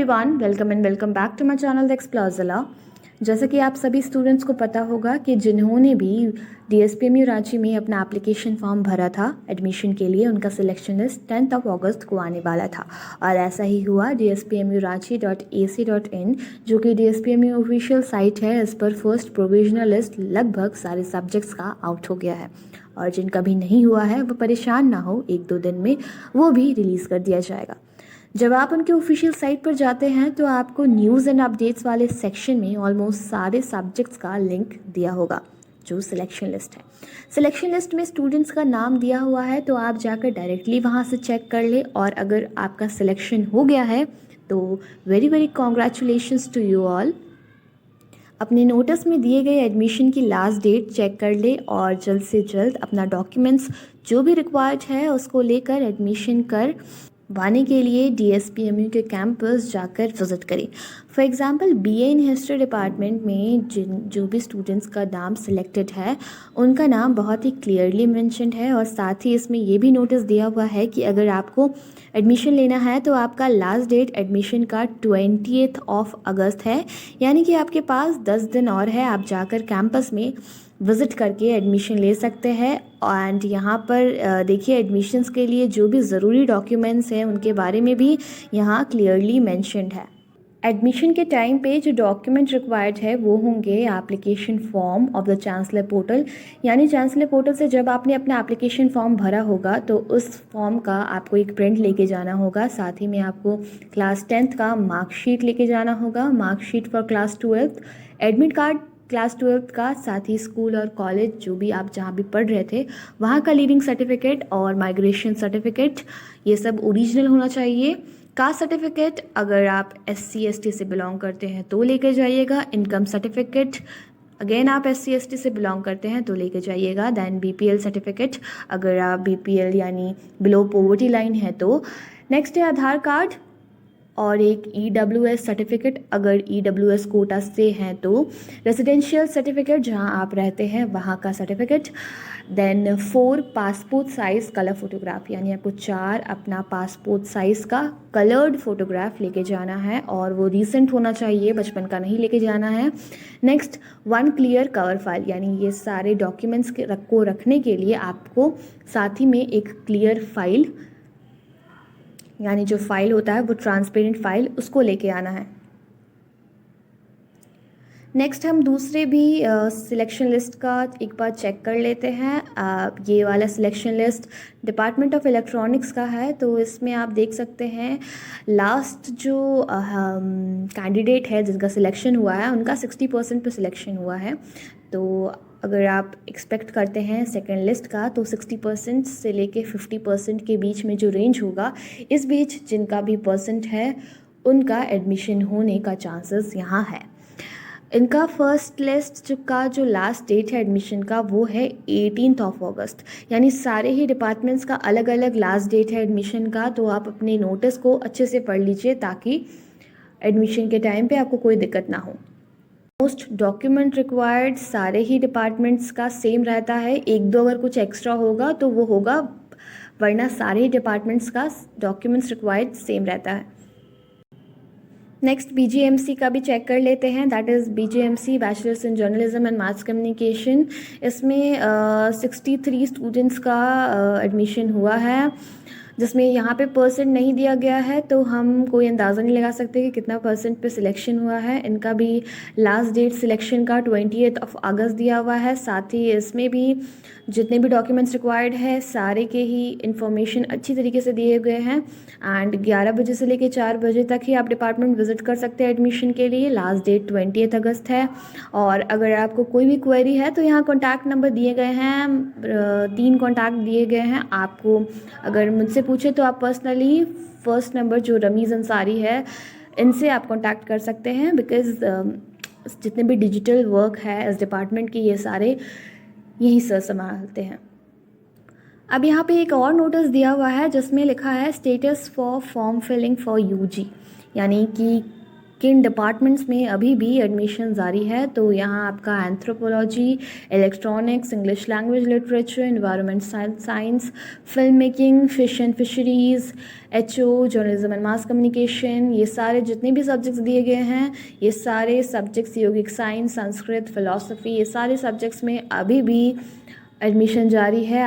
Everyone, welcome back to my channel the explorer. जैसा कि आप सभी स्टूडेंट्स को पता होगा कि जिन्होंने भी DSPMU रांची में अपना एप्लीकेशन फॉर्म भरा था एडमिशन के लिए, उनका सिलेक्शन लिस्ट 10 अगस्त को आने वाला था। और ऐसा ही हुआ। DSPMUranchi.ac.in जो कि DSPMU ऑफिशियल साइट है, इस पर फर्स्ट प्रोविजनल लिस्ट लगभग सारे सब्जेक्ट्स का आउट हो गया है। और जिनका भी नहीं हुआ है वो परेशान ना हो, 1-2 दिन में वो भी रिलीज़ कर दिया जाएगा। जब आप उनके ऑफिशियल साइट पर जाते हैं तो आपको न्यूज़ एंड अपडेट्स वाले सेक्शन में ऑलमोस्ट सारे सब्जेक्ट्स का लिंक दिया होगा जो सिलेक्शन लिस्ट है। सिलेक्शन लिस्ट में स्टूडेंट्स का नाम दिया हुआ है, तो आप जाकर डायरेक्टली वहाँ से चेक कर ले। और अगर आपका सिलेक्शन हो गया है तो very congratulations to you all. अपने नोटिस में दिए गए एडमिशन की लास्ट डेट चेक कर ले और जल्द से जल्द अपना डॉक्यूमेंट्स जो भी रिक्वायर्ड है उसको लेकर एडमिशन करवाने के लिए DSPMU के कैंपस जाकर विज़िट करें। For example BA in history department में जो भी स्टूडेंट्स का नाम सिलेक्टेड है उनका नाम बहुत ही क्लियरली मेंशन्ड है। और साथ ही इसमें ये भी नोटिस दिया हुआ है कि अगर आपको एडमिशन लेना है तो आपका लास्ट डेट एडमिशन का 20 अगस्त है, यानी कि आपके पास 10 दिन और है। आप जाकर कैंपस में विज़िट करके एडमिशन ले सकते हैं। एंड यहाँ पर देखिए, एडमिशन्स के लिए जो भी ज़रूरी डॉक्यूमेंट्स हैं उनके बारे में भी यहाँ क्लियरली मेंशन्ड है। एडमिशन के टाइम पे जो डॉक्यूमेंट रिक्वायर्ड है वो होंगे application form of the chancellor portal, यानी चांसलर पोर्टल से जब आपने अपना एप्लीकेशन फॉर्म भरा होगा तो उस फॉर्म का आपको एक प्रिंट लेके जाना होगा। साथ ही में आपको क्लास 10th का मार्कशीट लेके जाना होगा, marksheet for class 12th, admit card class 12th का, साथ ही स्कूल और कॉलेज जो भी आप जहाँ भी पढ़ रहे थे वहाँ का लिविंग सर्टिफिकेट और माइग्रेशन सर्टिफिकेट, ये सब ओरिजिनल होना चाहिए। कास्ट सर्टिफिकेट अगर आप SC/ST से बिलोंग करते हैं तो लेके जाइएगा। इनकम सर्टिफिकेट अगेन आप SC/ST से बिलोंग करते हैं तो लेके जाइएगा। दैन BPL सर्टिफिकेट अगर आप BPL यानी बिलो पॉवर्टी लाइन है तो। नेक्स्ट है आधार कार्ड और एक EWS सर्टिफिकेट अगर EWS कोटा से हैं तो। रेजिडेंशियल सर्टिफिकेट जहां आप रहते हैं वहां का certificate. Then 4 passport size colour photograph, यानी आपको 4 अपना पासपोर्ट साइज़ का कलर्ड फोटोग्राफ लेके जाना है और वो रीसेंट होना चाहिए, बचपन का नहीं लेके जाना है। नेक्स्ट 1 क्लियर कवर फाइल, यानी ये सारे डॉक्यूमेंट्स को रखने के लिए आपको साथ ही में एक क्लियर फाइल, यानी जो फाइल होता है वो ट्रांसपेरेंट फाइल, उसको लेके आना है। नेक्स्ट हम दूसरे भी सिलेक्शन लिस्ट का एक बार चेक कर लेते हैं। ये वाला selection list department of electronics का है, तो इसमें आप देख सकते हैं लास्ट जो कैंडिडेट है जिनका सिलेक्शन हुआ है उनका 60% पे सिलेक्शन हुआ है। तो अगर आप एक्सपेक्ट करते हैं सेकेंड लिस्ट का तो 60% से लेके 50% के बीच में जो रेंज होगा, इस बीच जिनका भी परसेंट है उनका एडमिशन होने का चांसेस यहाँ है। इनका फर्स्ट लिस्ट का जो लास्ट डेट है एडमिशन का वो है 18 अगस्त, यानी सारे ही डिपार्टमेंट्स का अलग अलग लास्ट डेट है एडमिशन का। तो आप अपने नोटिस को अच्छे से पढ़ लीजिए ताकि एडमिशन के टाइम पे आपको कोई दिक्कत ना हो। मोस्ट डॉक्यूमेंट रिक्वायर्ड सारे ही डिपार्टमेंट्स का सेम रहता है, 1-2 अगर कुछ एक्स्ट्रा होगा तो वो होगा, वरना सारे ही डिपार्टमेंट्स का डॉक्यूमेंट्स रिक्वायर्ड सेम रहता है। नेक्स्ट BGMC का भी चेक कर लेते हैं, that is BGMC bachelors in journalism and mass communication. इसमें 63 स्टूडेंट्स का एडमिशन हुआ है, जिसमें यहाँ पे परसेंट नहीं दिया गया है तो हम कोई अंदाज़ा नहीं लगा सकते कि कितना परसेंट पे सिलेक्शन हुआ है। इनका भी लास्ट डेट सिलेक्शन का 20 अगस्त दिया हुआ है। साथ ही इसमें भी जितने भी डॉक्यूमेंट्स रिक्वायर्ड है सारे के ही इन्फॉर्मेशन अच्छी तरीके से दिए गए हैं। एंड 11 बजे से लेकर 4 बजे तक ही आप डिपार्टमेंट विजिट कर सकते हैं एडमिशन के लिए। लास्ट डेट 20 अगस्त है। और अगर आपको कोई भी क्वेरी है तो यहाँ कॉन्टैक्ट नंबर दिए गए हैं, 3 कॉन्टैक्ट दिए गए हैं। आपको अगर मुझसे पूछे तो आप पर्सनली फर्स्ट नंबर जो रमीज़ अंसारी है इनसे आप कांटेक्ट कर सकते हैं, बिकॉज़ जितने भी डिजिटल वर्क है इस डिपार्टमेंट के ये सारे यही सर संभालते हैं। अब यहाँ पे एक और नोटिस दिया हुआ है जिसमें लिखा है status for form filling for UG, यानी कि किन डिपार्टमेंट्स में अभी भी एडमिशन जारी है, तो यहाँ आपका anthropology, electronics, English language literature, environment science, film making, fish and fisheries, HO, journalism and mass communication, ये सारे जितने भी सब्जेक्ट्स दिए गए हैं, ये सारे सब्जेक्ट्स, यौगिक साइंस, संस्कृत, फिलॉसफी, ये सारे सब्जेक्ट्स में अभी भी एडमिशन जारी है।